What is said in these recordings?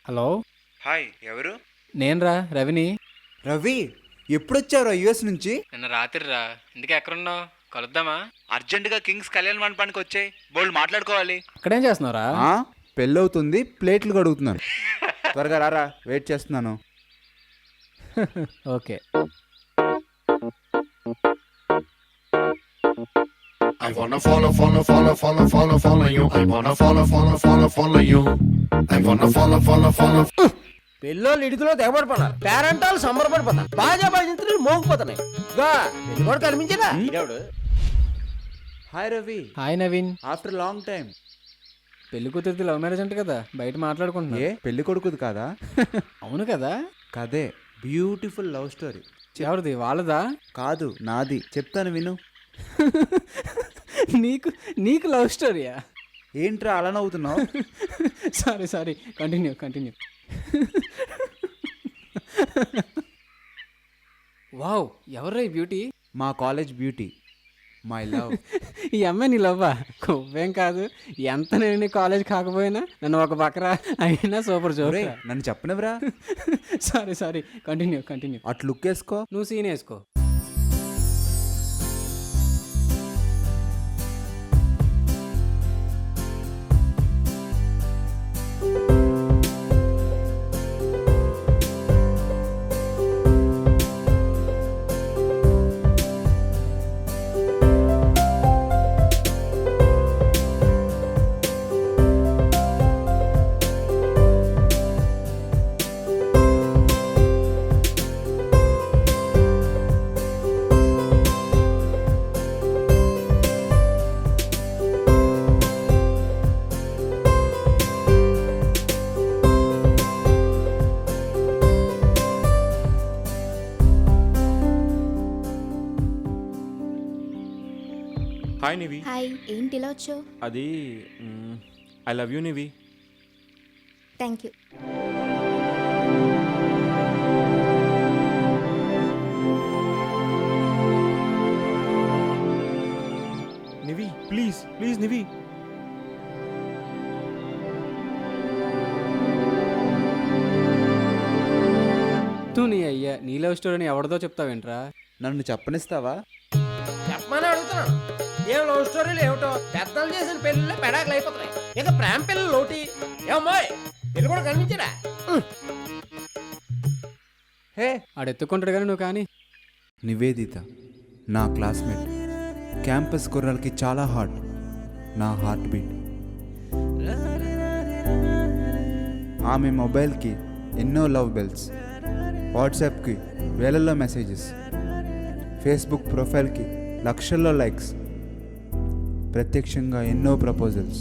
Hello. Hi, ఎవరు? నేనురా రవిని. రవి, ఎప్పుడొచ్చావురా యుఎస్ నుంచి? నిన్న రాత్రి రా. ఇంటికి ఎక్కడున్నావు? కలుద్దామా? అర్జెంటుగా కింగ్స్ కళ్యాణ్ మండపానికి వచ్చాయి, బోల్డ్ మాట్లాడుకోవాలి. అక్కడేం చేస్తున్నావురా? ఆ, పెళ్ళవుతుంది, ప్లేట్లు కడుగుతున్నాను. త్వరగా రారా, వెయిట్ చేస్తున్నాను. Okay. I wanna follow you. I wanna follow you. I wanna follow. పిల్లలు ఇడికిలో తెగబడిపోతున్నారు, పేరెంటాలు సంబరపడిపోతారు, బాజా బాజింతులు మోగిపోతున్నాయి. పెళ్లి కూడా కనిపించదా? Hi Ravi. Hi Naveen. After long time. పెళ్లి కూతురిది లవ్ మ్యారేజ్ అంట కదా, బయట మాట్లాడుకుంటున్నా. ఏ పెళ్లి కొడుకుది కాదా? అవును కదా. కదే, బ్యూటిఫుల్ లవ్ స్టోరీ. ఎవరిది? వాళ్ళదా? కాదు, నాది. చెప్తాను విను. నీకు నీకు లవ్ స్టోరీయా? ఏంట్రా అలా నవ్వుతున్నావు? Sorry continue. వావ్, ఎవర్రా ఈ బ్యూటీ? మా కాలేజ్ బ్యూటీ, మై లవ్. ఈ అమ్మాయి నీ లవ్వా? కొవ్వేం కాదు. ఎంత నేను నీ కాలేజ్ కాకపోయినా నన్ను ఒక బకరా అయినా సూపర్ జోక్. నన్ను చెప్పనివ్వరా? Sorry continue. అటు లుక్ వేసుకో. నువ్వు సీన్ వేసుకో. హాయ్ నివి. హాయ్, ఏంటి ఇలా వచ్చావు? అది I love you Nivi. Thank you. Nivi please Nivi. తూ నీ అయ్యా, నీ లవ్ స్టోరీని ఎవరిదో చెప్తావేంట్రా? నన్ను చెప్పనిస్తావా? చెప్పమని అడుగుతున్నాను. ఏం లవ్ స్టోరీలు ఏమిటో, పెద్దలు చేసిన పెళ్ళిళ్ళే పెడాకులు అయిపోతున్నాయి. ఇక ప్రేమ పిల్లలు లోటి. ఏమ్మాయి, పెళ్ళి కూడా కనిపించడా? హే, ఆడెత్తుకుంటాడు కానీ నువ్వు కానీ. నివేదిత నా క్లాస్మేట్. క్యాంపస్ కుర్రాలకి చాలా హార్ట్. నా హార్ట్ బీట్. ఆమె మొబైల్కి ఎన్నో లవ్ బెల్స్, వాట్సాప్కి వేలల్లో మెసేజెస్, ఫేస్బుక్ ప్రొఫైల్కి లక్షల్లో లైక్స్, ప్రత్యక్షంగా ఎన్నో ప్రపోజల్స్.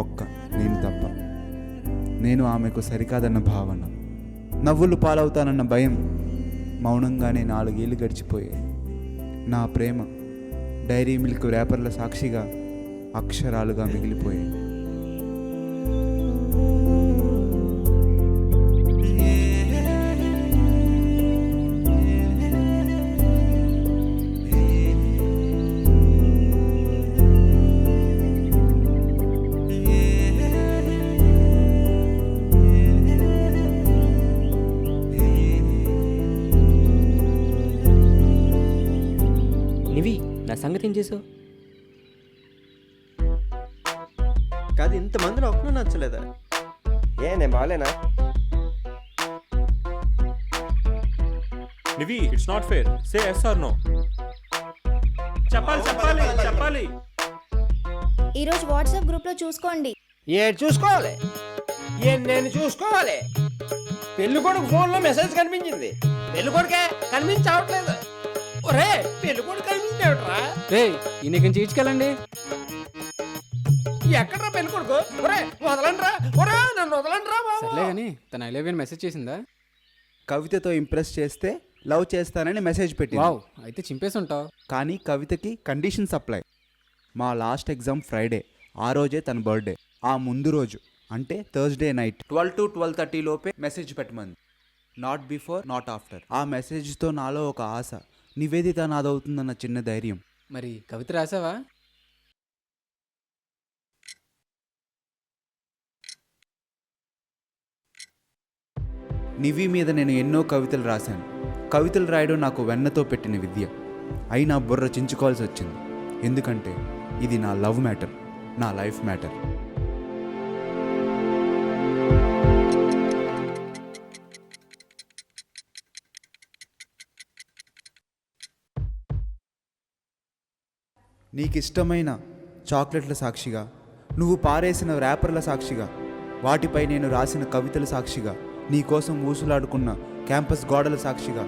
ఒక్క నేను తప్ప. నేను ఆమెకు సరికాదన్న భావన, నవ్వులు పాలవుతానన్న భయం. మౌనంగానే 4 ఏళ్ళు గడిచిపోయాయి. నా ప్రేమ డైరీ మిల్క్ ర్యాపర్ల సాక్షిగా అక్షరాలుగా మిగిలిపోయాయి. నివి, నా సంగతి ఏం చేసావు? కాదు, ఇంతమందిని ఒక్కనూ నచ్చలేదా? నేను బాగాలేనా? Nivi, it's not fair. Say yes or no. చెప్పాలి. ఈరోజు వాట్సాప్ గ్రూప్లో చూసుకోండి. ఏడు చూసుకోవాలి, నేను చూసుకోవాలి. పెళ్లి కొడుకు ఫోన్లో మెసేజ్ కనిపించింది, పెళ్లి కొడుకే కనిపించవట్లేదు. ఒరే, పెళ్లి కొడుకు కనిపించేవిట్రా? రే, ఈ నీకు చీచుకెళ్ళండి. ఎక్కడ్రా పెళ్లి కొడుకు? ఒరే వదలండ్రా, ఒరే నన్ను వదలండ్రా బాబు. సర్లే కానీ తన ఐ లవ్ యూ మెసేజ్ చేసిందా? కవితతో ఇంప్రెస్ చేస్తే లవ్ చేస్తానని మెసేజ్ పెట్టింది. వావ్, అయితే చింపేసి ఉంటావు. కానీ కవితకి కండిషన్స్ అప్లై. మా లాస్ట్ ఎగ్జామ్ ఫ్రైడే, ఆ రోజే తన బర్త్డే. ఆ ముందు రోజు అంటే థర్స్డే నైట్ 12 to 12:30 లోపే మెసేజ్ పెట్టమంది. Not before, not after. ఆ మెసేజ్తో నాలో ఒక ఆశ, నివేదిత నాదవుతుందన్న చిన్న ధైర్యం. మరి కవిత రాసావా? నివి మీద నేను ఎన్నో కవితలు రాశాను. కవితలు రాయడం నాకు వెన్నతో పెట్టిన విద్య. అయినా బుర్ర చించుకోవాల్సి వచ్చింది. ఎందుకంటే ఇది నా లవ్ మ్యాటర్, నా లైఫ్ మ్యాటర్. నీకిష్టమైన చాక్లెట్ల సాక్షిగా, నువ్వు పారేసిన ర్యాపర్ల సాక్షిగా, వాటిపై నేను రాసిన కవితల సాక్షిగా, నీకోసం ఊసులాడుకున్న క్యాంపస్ గోడల సాక్షిగా,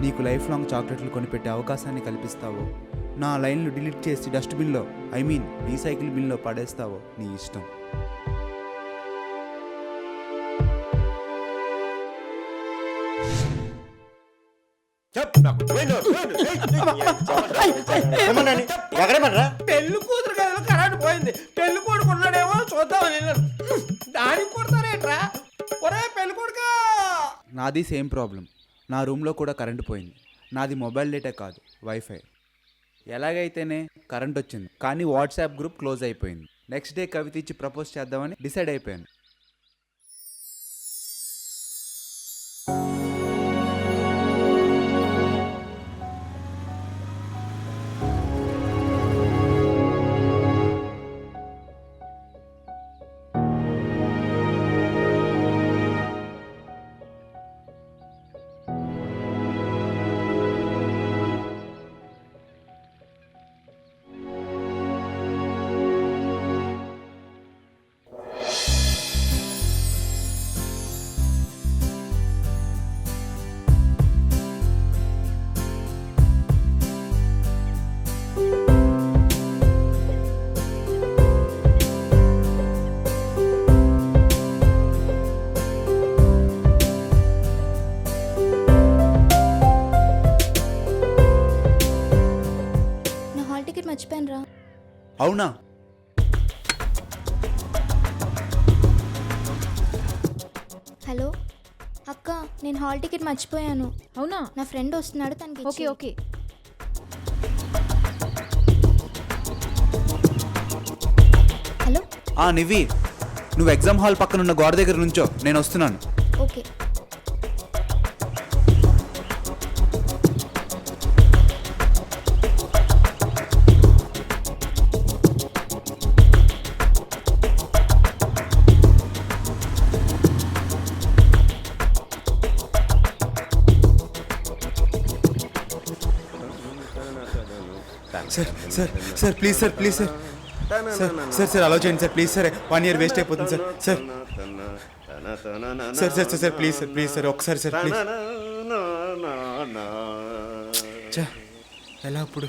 నీకు లైఫ్ లాంగ్ చాక్లెట్లు కొనిపెట్టే అవకాశాన్ని కల్పిస్తావో, నా లైన్లు డిలీట్ చేసి డస్ట్బిన్లో రీసైకిల్ బిన్లో పడేస్తావో నీ ఇష్టం. పెళ్లి కూతురు గదిలో కరెంట్ పోయింది. పెళ్లి కొడుకు ఉన్నాడేమో చూద్దామని వెళ్ళాను. దానికి కొడతారేట్రా? ఒరే పెళ్లి కొడుకా! నాది సేమ్ ప్రాబ్లం. నా రూమ్లో కూడా కరెంటు పోయింది. నాది మొబైల్ డేటా కాదు, వైఫై. ఎలాగైతేనే కరెంట్ వచ్చింది, కానీ వాట్సాప్ గ్రూప్ క్లోజ్ అయిపోయింది. నెక్స్ట్ డే కవిత ఇచ్చి ప్రపోజ్ చేద్దామని డిసైడ్ అయిపోయాను. మర్చిపోయాను రా. అవునా? హలో అక్క, నేను హాల్ టికెట్ మర్చిపోయాను. అవునా? నా ఫ్రెండ్ వస్తున్నాడు, తనకి ఓకే ఓకే. హలో. నివి, నువ్వు ఎగ్జామ్ హాల్ పక్కన ఉన్న గోడ దగ్గర నుంచో, నేను వస్తున్నాను. Okay. Sir please sir allow చేయండి sir, please sir. 1 year waste అయిపోతుంది సార్. ప్లీజ్ సార్ ఒకసారి సార్ ప్లీజ్. ఎలా ఇప్పుడు?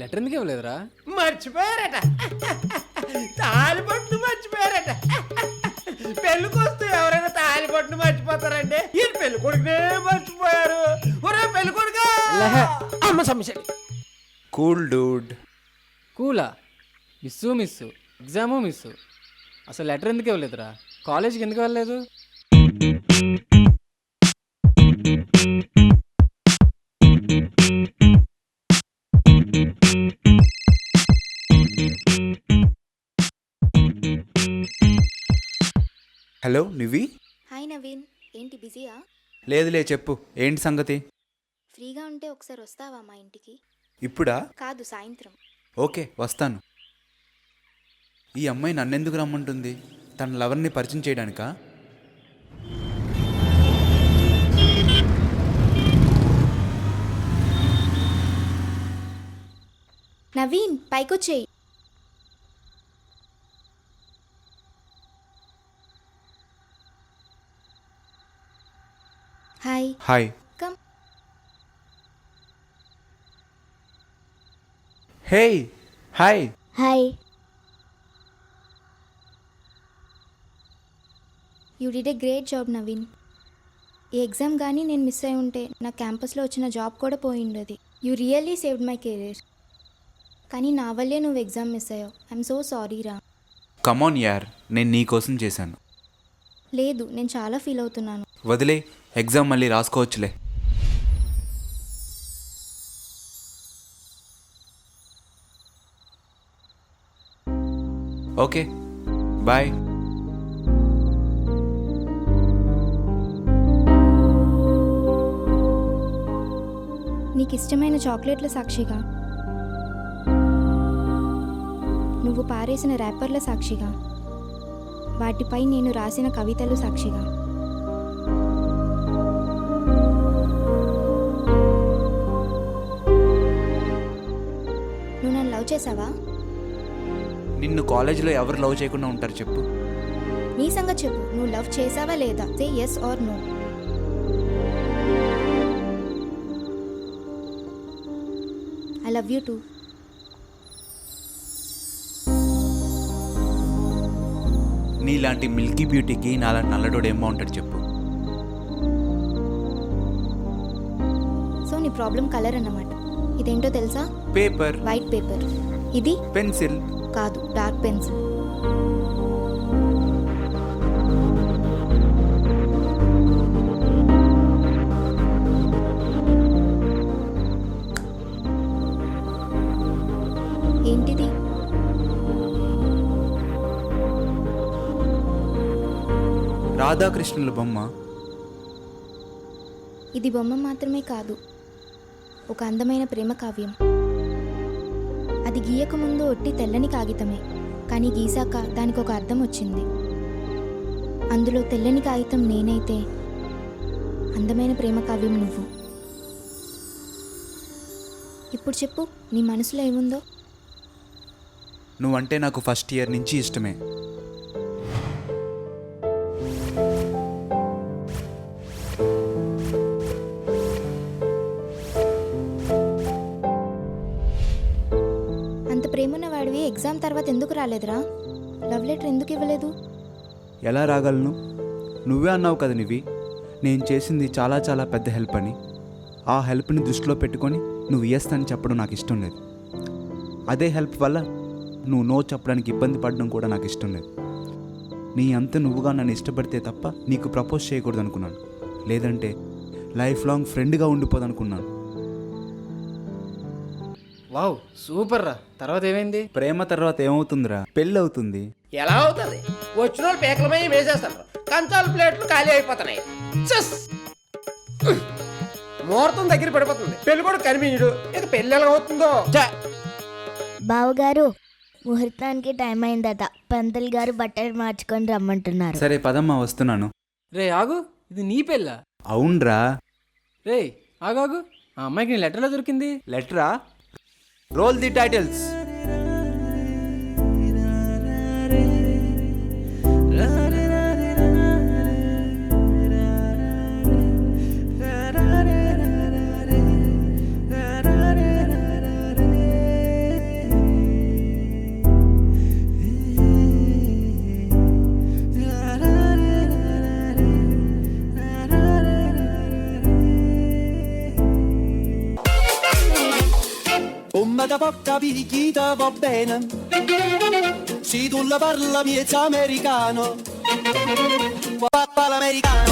లెటర్ ఎందుకు ఇవ్వలేదురా? మర్చిపోయారట. తాలిపట్టు మర్చిపోయారట. పెళ్ళికి వస్తే ఎవరైనా తాలిపట్టు మర్చిపోతారండి? ఈ పెళ్లి కొడుకునే మర్చిపోయారు. ఒరే పెళ్లి కొడుకా! అమ్మ సమస్య. Cool dude. కూలా? Miss exam miss. అసలు లెటర్ ఎందుకు ఇవ్వలేదురా? కాలేజ్కి ఎందుకు వెళ్ళలేదు? హలో నివి. హాయ్ నవీన్, ఏంటి బిజీయా? లేదులే, చెప్పు ఏంటి సంగతి? ఫ్రీగా ఉంటే ఒకసారి వస్తావా మా ఇంటికి? ఇప్పుడా? కాదు, సాయంత్రం. ఓకే వస్తాను. ఈ అమ్మాయి నన్నెందుకు రమ్మంటుంది? తన లవర్ని పరిచయం చేయడానికా? నవీన్ పైకొచ్చేయి. Hi. Hi. Come. Hey hi. Hi. You did a great job Naveen. ఈ ఎగ్జామ్ కానీ నేను మిస్ అయి ఉంటే నా క్యాంపస్లో వచ్చిన జాబ్ కూడా పోయిండేది. You really saved my career. కానీ నా వల్లే నువ్వు ఎగ్జామ్ మిస్ అయ్యావు. ఐఎమ్ సో సారీ రా. కమాన్ యార్, నేను నీ కోసం చేశాను. లేదు, నేను చాలా ఫీల్ అవుతున్నాను. వదిలే, ఎగ్జామ్ మళ్ళీ రాసుకోవచ్చులే. Okay, bye. నీకు ఇష్టమైన చాక్లెట్ల సాక్షిగా, నువ్వు పారేసిన ర్యాపర్ల సాక్షిగా, వాటిపై నేను రాసిన కవితలు సాక్షిగా, నువ్వు నన్ను లవ్ చేసావా? నిన్ను కాలేజీలో ఎవరు లవ్ చేయకుండా ఉంటారు చెప్పు? నీ సంగతి చెప్పు. నువ్వు లవ్ చేసావా లేదా? Say yes or no. I love you too. నీలాంటి మిల్కీ బ్యూటీకి నాలాంటి నల్లడోడు ఏం బాగుంటాడు చెప్పు? సో నీ ప్రాబ్లం కలర్ అన్నమాట. ఇదేంటో తెలుసా? పేపర్. White paper. ఇది పెన్సిల్. కాదు, డార్క్ పెన్సిల్. ఏంటిది? రాధాకృష్ణుల బొమ్మ. ఇది బొమ్మ మాత్రమే కాదు, ఒక అందమైన ప్రేమ కావ్యం. అది గీయక ముందు ఒట్టి తెల్లని కాగితమే, కానీ గీసాక దానికి ఒక అర్థం వచ్చింది. అందులో తెల్లని కాగితం నేనైతే అందమైన ప్రేమ కావ్యం నువ్వు. ఇప్పుడు చెప్పు, నీ మనసులో ఏముందో? నువ్వంటే నాకు ఫస్ట్ ఇయర్ నుంచి ఇష్టమే. అంత ప్రేమున్న వాడివి ఎగ్జామ్ తర్వాత ఎందుకు రాలేదురా? లవ్ లెటర్ ఎందుకు ఇవ్వలేదు? ఎలా రాగలను? నువ్వే అన్నావు కదా నివి, నేను చేసింది చాలా చాలా పెద్ద హెల్ప్ అని. ఆ హెల్ప్ని దృష్టిలో పెట్టుకొని నువ్వు ఎస్ అని చెప్పడం నాకు ఇష్టం లేదు. అదే హెల్ప్ వల్ల నువ్వు నో చెప్పడానికి ఇబ్బంది పడడం కూడా నాకు ఇష్టం లేదు. నీ అంత నువ్వుగా నన్ను ఇష్టపడితే తప్ప నీకు ప్రపోజ్ చేయకూడదు అనుకున్నాను. లేదంటే లైఫ్ లాంగ్ ఫ్రెండ్గా ఉండిపోదనుకున్నాను. వావ్, సూపర్ రా. తర్వాత ఏమైంది? ప్రేమ తర్వాత ఏమవుతుందిరా? పెళ్ళి అవుతుంది. ఎలా అవుతుంది? వచ్చిన వాళ్ళు పేకలమై వేసేస్తారు, కంచాల ప్లేట్లు ఖాళీ అయిపోతున్నాయి. ముహూర్తం దగ్గర పడిపోతుంది, పెళ్లి కూడా కనిపించడు. ఇక పెళ్ళి ఎలా అవుతుందో. బావగారు, ముహూర్తానికి టైం అయిందట. పంతులు గారు బట్టలు మార్చుకొని రమ్మంటున్నారు. సరే పదమ్మా, వస్తున్నాను. రే ఆగు, ఇది నీ పెళ్ళా? అవునరా. రే ఆగాగు, ఆ అమ్మాయికి నీ లెటర్లో దొరికింది. లెటరా? Roll the titles. Da porca picchita va bene, se tu la parla miezza americano, papà l'americano.